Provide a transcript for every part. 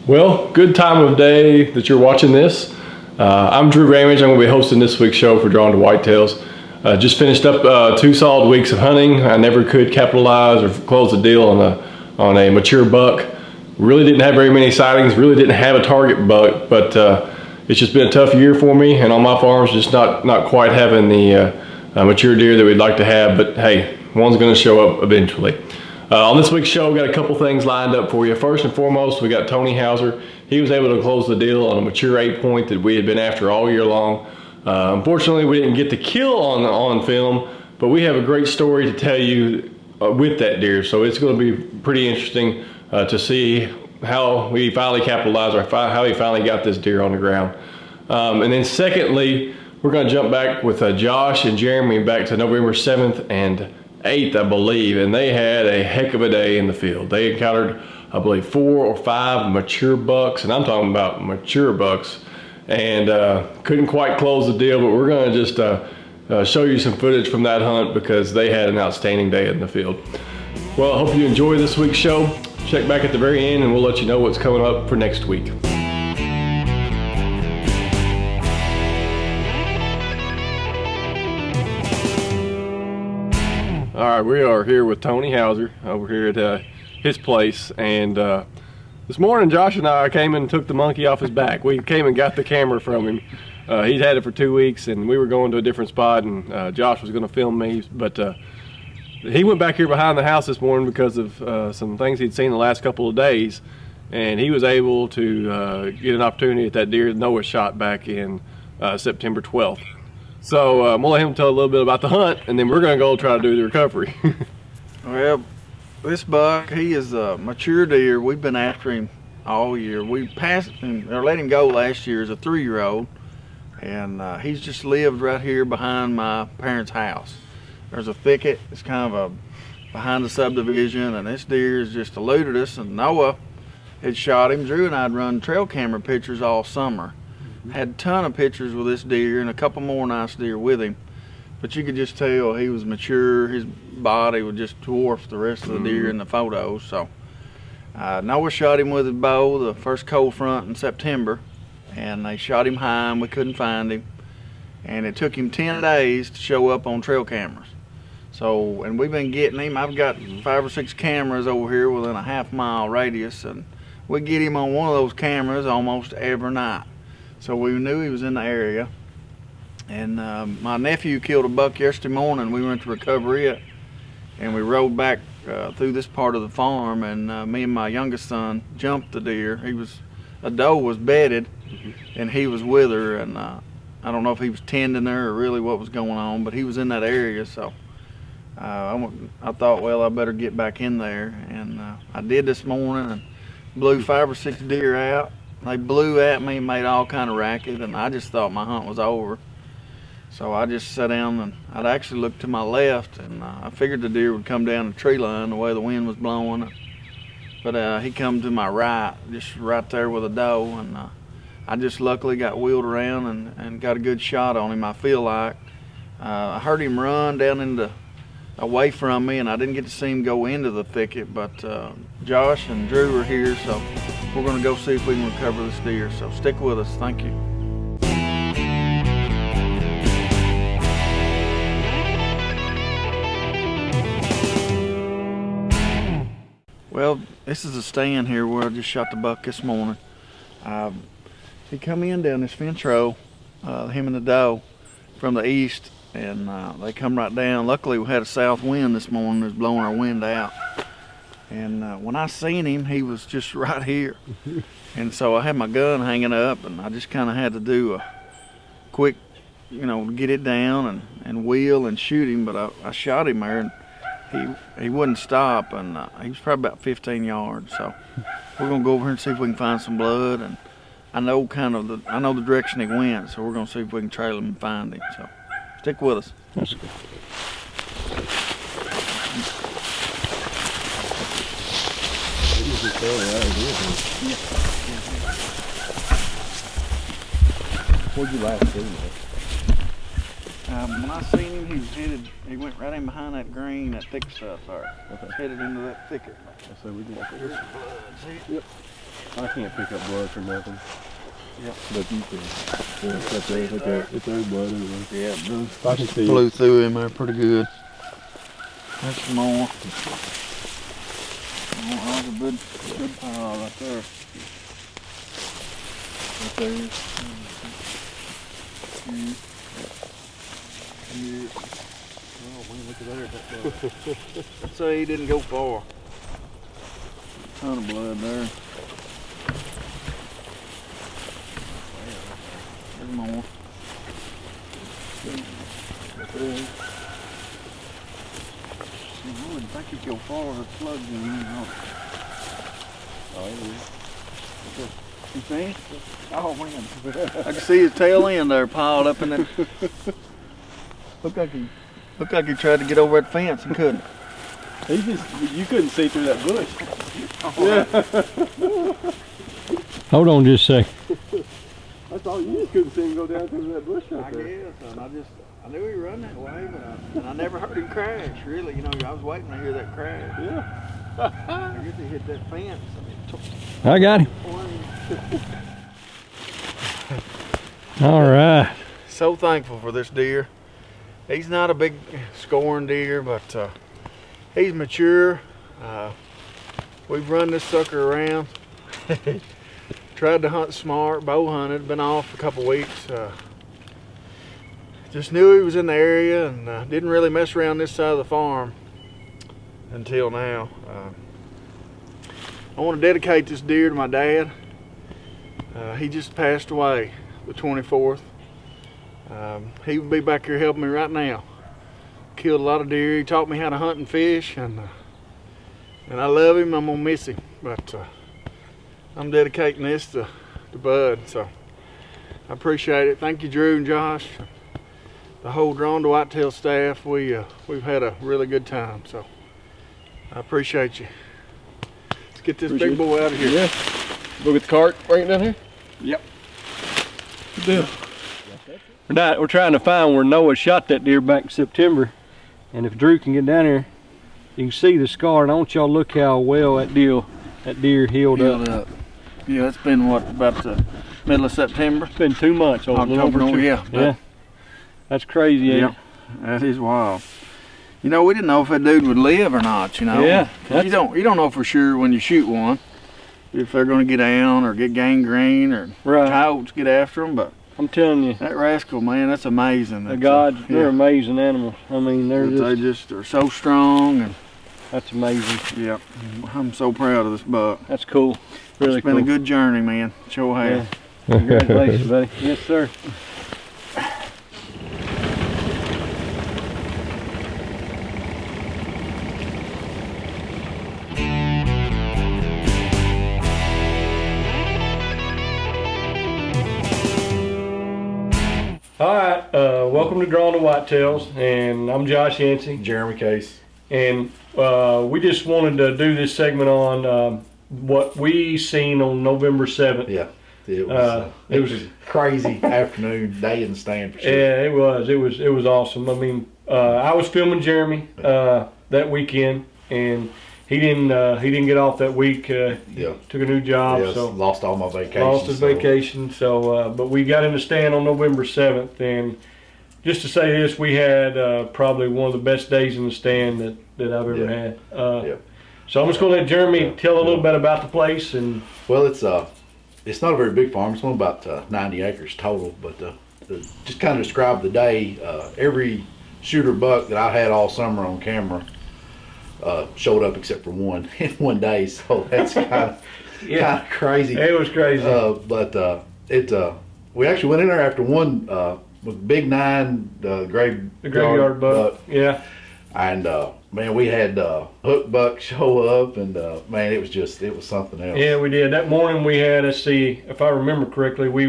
Well, good time of day that you're watching this. I'm Drew Ramage. I'm going to be hosting this week's show for Drawn to Whitetails. Just finished up 2 solid weeks of hunting. I never could capitalize or close the deal on a mature buck. Really didn't have very many sightings. Really didn't have a target buck, but it's just been a tough year for me, and on my farms, just not quite having the mature deer that we'd like to have. But hey, one's going to show up eventually. On this week's show, we got a couple things lined up for you. First and foremost, we got Tony Hauser. He was able to close the deal on a mature 8-point that we had been after all year long. Unfortunately, we didn't get the kill on film, but we have a great story to tell you with that deer. So it's going to be pretty interesting to see how we finally capitalized, or how he finally got this deer on the ground. And then secondly, we're going to jump back with Josh and Jeremy back to November 7th and 8th, I believe, and they had a heck of a day in the field. They encountered, I believe, 4 or 5 mature bucks, and I'm talking about mature bucks, and couldn't quite close the deal, but we're going to just show you some footage from that hunt because they had an outstanding day in the field. Well, I hope you enjoy this week's show. Check back at the very end and we'll let you know what's coming up for next week. All right, we are here with Tony Hauser over here at his place, and this morning Josh and I came and took the monkey off his back. We came and got the camera from him. He'd had it for 2 weeks, and we were going to a different spot, and Josh was going to film me, but he went back here behind the house this morning because of some things he'd seen the last couple of days, and he was able to get an opportunity at that deer Noah shot back in September 12th. So I'm gonna let him tell a little bit about the hunt, and then we're gonna go try to do the recovery. Well, this buck, he is a mature deer. We've been after him all year. We passed him, or let him go last year as a 3-year-old, and he's just lived right here behind my parents' house. There's a thicket. It's kind of behind the subdivision, and this deer has just eluded us, and Noah had shot him. Drew and I'd run trail camera pictures all summer. Had a ton of pictures with this deer and a couple more nice deer with him, but you could just tell he was mature. His body would just dwarf the rest of the deer in the photos. So Noah shot him with his bow the first cold front in September, and they shot him high and we couldn't find him, and it took him 10 days to show up on trail cameras. So, and we've been getting him. I've got 5 or 6 cameras over here within a half-mile radius, and we get him on one of those cameras almost every night. So we knew he was in the area, and my nephew killed a buck yesterday morning. We went to recover it, and we rode back through this part of the farm, and me and my youngest son jumped the deer. A doe was bedded, and he was with her, and I don't know if he was tending her or really what was going on, but he was in that area. So I thought, well, I better get back in there, and I did this morning and blew 5 or 6 deer out. They blew at me, made all kind of racket, and I just thought my hunt was over. So I just sat down, and I'd actually looked to my left, and I figured the deer would come down the tree line the way the wind was blowing. But he come to my right, just right there with a doe, and I just luckily got wheeled around and got a good shot on him, I feel like. I heard him run down away from me, and I didn't get to see him go into the thicket, but Josh and Drew are here, so we're going to go see if we can recover this deer. So stick with us. Thank you. Well, this is a stand here where I just shot the buck this morning. He come in down this fence row, him and the doe, from the east, and they come right down. Luckily, we had a south wind this morning. It was blowing our wind out. And when I seen him, he was just right here. And so I had my gun hanging up, and I just kind of had to do a quick, get it down and wheel and shoot him. But I shot him there, and he wouldn't stop, and he was probably about 15 yards. So we're gonna go over here and see if we can find some blood. And I know the direction he went, so we're gonna see if we can trail him and find him. So stick with us. That's good. What'd you last see? When I seen him, he went right in behind that green, that thick stuff there. Okay. Headed into that thicket. So we can walk over. Here's the blood, see it? Yep. I can't pick up blood for nothing. But you can. Yeah, it's there, blood anyway. Yeah, blue, I can see blew through him there pretty good. That's some more. Oh, that's a good pile right there. Right there. Oh, man, look at there. I'd say he didn't go far. Ton of blood there. There's more. I wouldn't think he'd go far with slugs in him. Oh, You see? Oh man. I can see his tail end there piled up in it. Looked like he tried to get over that fence and couldn't. you couldn't see through that bush. Hold on just a sec. That's all you just couldn't see him go down through that bush right there. I guess, and I knew he'd run that way, but I never heard him crash. Really, you know, I was waiting to hear that crash. Yeah. I guess he hit that fence. I got him. All right. So thankful for this deer. He's not a big scoring deer, but he's mature. We've run this sucker around. Tried to hunt smart, bow hunted, been off a couple weeks. Just knew he was in the area and didn't really mess around this side of the farm until now. I want to dedicate this deer to my dad. He just passed away the 24th. He would be back here helping me right now. Killed a lot of deer. He taught me how to hunt and fish, and I love him. I'm gonna miss him, but I'm dedicating this to Bud. So I appreciate it. Thank you, Drew and Josh, the whole Drawn to Whitetail staff. We've had a really good time. So I appreciate you. Let's get this big boy out of here. Yeah. Go get the cart, bring it down here. Yep. Good deal. We're trying to find where Noah shot that deer back in September, and if Drew can get down there, you can see the scar. And I want y'all to look how well that deer healed up. Yeah, it's been what, about the middle of September? It's been 2 months. October, yeah. That's crazy. Yeah, that is wild. You know, we didn't know if that dude would live or not. You know. Yeah. You don't know for sure when you shoot one if they're going to get down or get gangrene or coyotes get after them, but. I'm telling you, that rascal, man, that's amazing. The gods, they're amazing animals. I mean, they just are so strong, and that's amazing. Yep, I'm so proud of this buck. That's cool. Really It's been a good journey, man. Sure have. Yeah. Congratulations, buddy. Yes, sir. All right, welcome to Drawn to Whitetails, and I'm Josh Yancey. Jeremy Case. And we just wanted to do this segment on what we seen on November 7th. Yeah, it was a crazy afternoon, day in the stand for sure. Yeah, it was awesome. I mean, I was filming Jeremy that weekend, and he didn't get off that week. Yeah, took a new job, yeah, so lost all my vacation. Lost his vacation. So, but we got in the stand on November 7th, and just to say this, we had probably one of the best days in the stand that I've ever had. So I'm just going to let Jeremy tell a little bit about the place. And well, it's not a very big farm. It's only about 90 acres total. But just kind of describe the day. Every shooter buck that I had all summer on camera showed up except for one in one day. So that's kind of crazy. It was crazy. But we actually went in there after one with Big 9, the graveyard buck. Yeah. And man, we had hook buck show up, and man, it was something else. Yeah, we did. That morning we had, let's see, if I remember correctly, we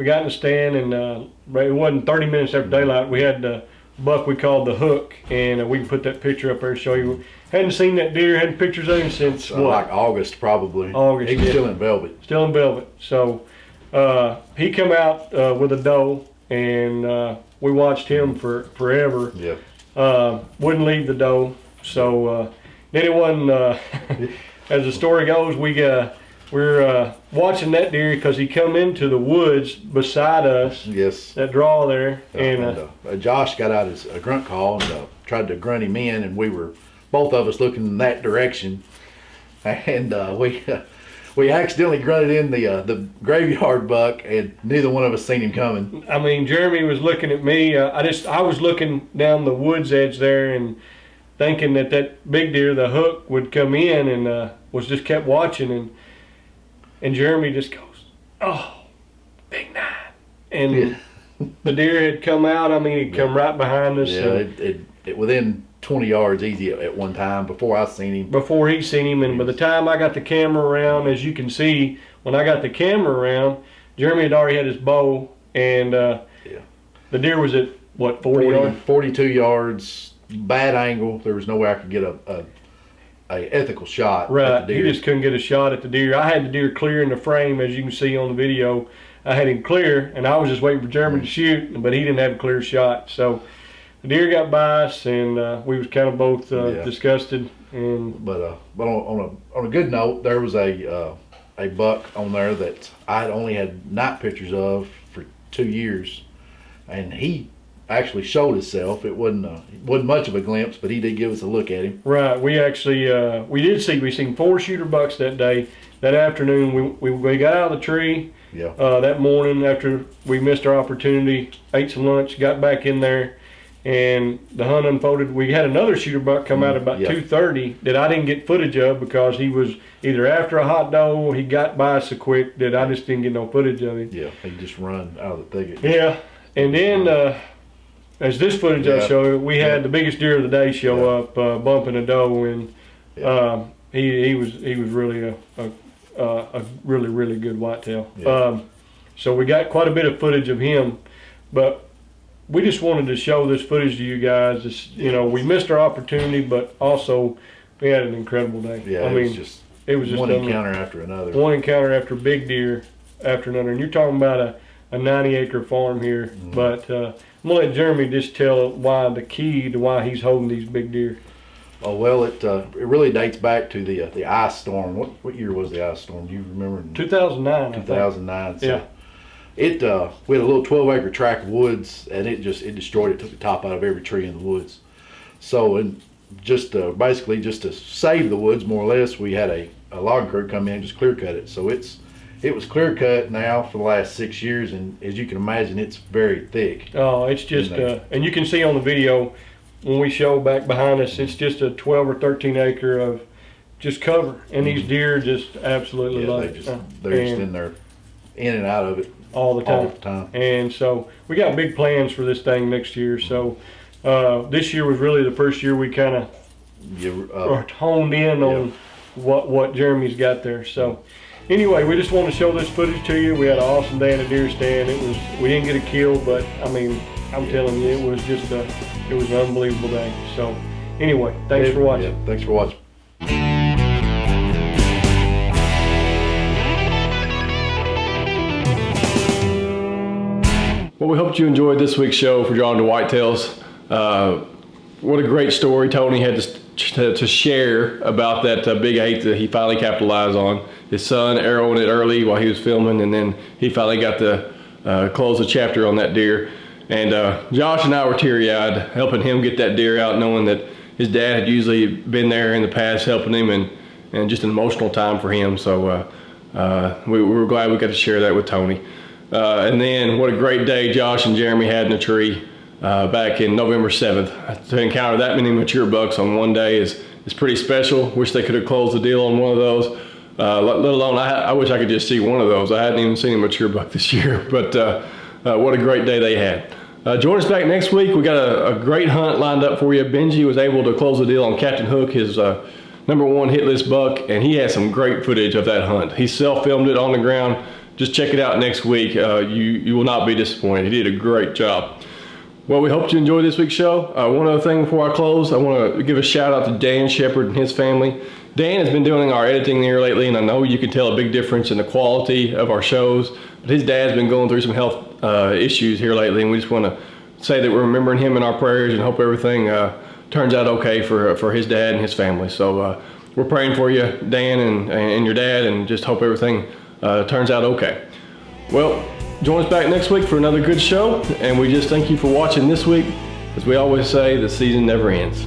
got in the stand, and it wasn't 30 minutes after daylight. We had the buck we called the Hook, and we can put that picture up there to show you. Hadn't seen that deer, hadn't pictures of him since what? Like August probably. August. He was still in velvet. Still in velvet. So he come out with a doe, and we watched him for forever. Yeah. Wouldn't leave the doe. So then it wasn't, as the story goes, we we're watching that deer because he come into the woods beside us. Yes. That draw there, and Josh got out his grunt call and tried to grunt him in, and we were both of us looking in that direction, and we accidentally grunted in the graveyard buck, and neither one of us seen him coming. I mean, Jeremy was looking at me. I was looking down the woods edge there and thinking that big deer, the hook, would come in, and was just kept watching, and Jeremy just goes, "Oh, big 9," and the deer had come out. I mean, he'd come right behind us. Yeah, it within 20 yards easy at one time before I seen him. Before he seen him, and by the time I got the camera around, as you can see, when I got the camera around, Jeremy had already had his bow, and the deer was at what, 40 yards? 42 yards, bad angle. There was no way I could get a ethical shot. Right, at the deer. he just couldn't get a shot at the deer. I had the deer clear in the frame, as you can see on the video. I had him clear, and I was just waiting for Jeremy to shoot, but he didn't have a clear shot. So the deer got by us, and we was kind of both disgusted. But on a good note, there was a buck on there that I had only had night pictures of for 2 years, and he actually showed himself. It wasn't much of a glimpse, but he did give us a look at him. Right, we actually we seen 4 shooter bucks that day. That afternoon, we got out of the tree. Yeah. That morning, after we missed our opportunity, ate some lunch, got back in there, and the hunt unfolded. We had another shooter buck come out about 2:30 that I didn't get footage of because he was either after a hot doe or he got by so quick that I just didn't get no footage of him. Yeah, he just run out of the thicket. Yeah, and then as this footage I show you, we had the biggest deer of the day show up, bumping a doe, and he was really a really good whitetail. Yeah. So we got quite a bit of footage of him, but we just wanted to show this footage to you guys. We missed our opportunity, but also we had an incredible day. Yeah, I mean, it was just one encounter after another. One encounter after big deer after another, and you're talking about a 90-acre farm here. Mm-hmm. But I'm gonna let Jeremy just tell the key to why he's holding these big deer. Oh well, it really dates back to the ice storm. What year was the ice storm? Do you remember? 2009. 2009. So yeah. We had a little 12-acre tract of woods, and it destroyed it. Took the top out of every tree in the woods. So, and basically just to save the woods more or less, we had a logging crew come in and just clear cut it. So it was clear cut now for the last 6 years, and as you can imagine, it's very thick. Oh, it's just and you can see on the video when we show back behind us, it's just a 12 or 13 acre of just cover, and these deer just absolutely love it. They're just in there, in and out of it all the time. And so we got big plans for this thing next year. So this year was really the first year we kind of honed in on what Jeremy's got there. So anyway, we just want to show this footage to you. We had an awesome day in a deer stand. We didn't get a kill, but I mean, I'm telling you, it was an unbelievable day. So anyway, thanks for watching. Yeah, thanks for watching. Well, we hope you enjoyed this week's show for Drawn to Whitetails. What a great story Tony had to share about that big 8 that he finally capitalized on. His son arrowing it early while he was filming, and then he finally got to close the chapter on that deer. And Josh and I were teary-eyed helping him get that deer out, knowing that his dad had usually been there in the past helping him, and just an emotional time for him. So we were glad we got to share that with Tony. And then what a great day Josh and Jeremy had in the tree back in November 7th. To encounter that many mature bucks on one day is pretty special. Wish they could have closed the deal on one of those. Let alone, I wish I could just see one of those. I hadn't even seen a mature buck this year, but what a great day they had. Join us back next week. We got a great hunt lined up for you. Benji was able to close the deal on Captain Hook, his #1 hit list buck, and he had some great footage of that hunt. He self-filmed it on the ground. Just check it out next week. You will not be disappointed. He did a great job. Well, we hope you enjoyed this week's show. One other thing before I close, I want to give a shout out to Dan Shepard and his family. Dan has been doing our editing here lately, and I know you can tell a big difference in the quality of our shows. But his dad's been going through some health issues here lately, and we just want to say that we're remembering him in our prayers and hope everything turns out okay for his dad and his family. So we're praying for you, Dan, and your dad, and just hope everything turns out okay. Well, join us back next week for another good show, and we just thank you for watching this week. As we always say, the season never ends.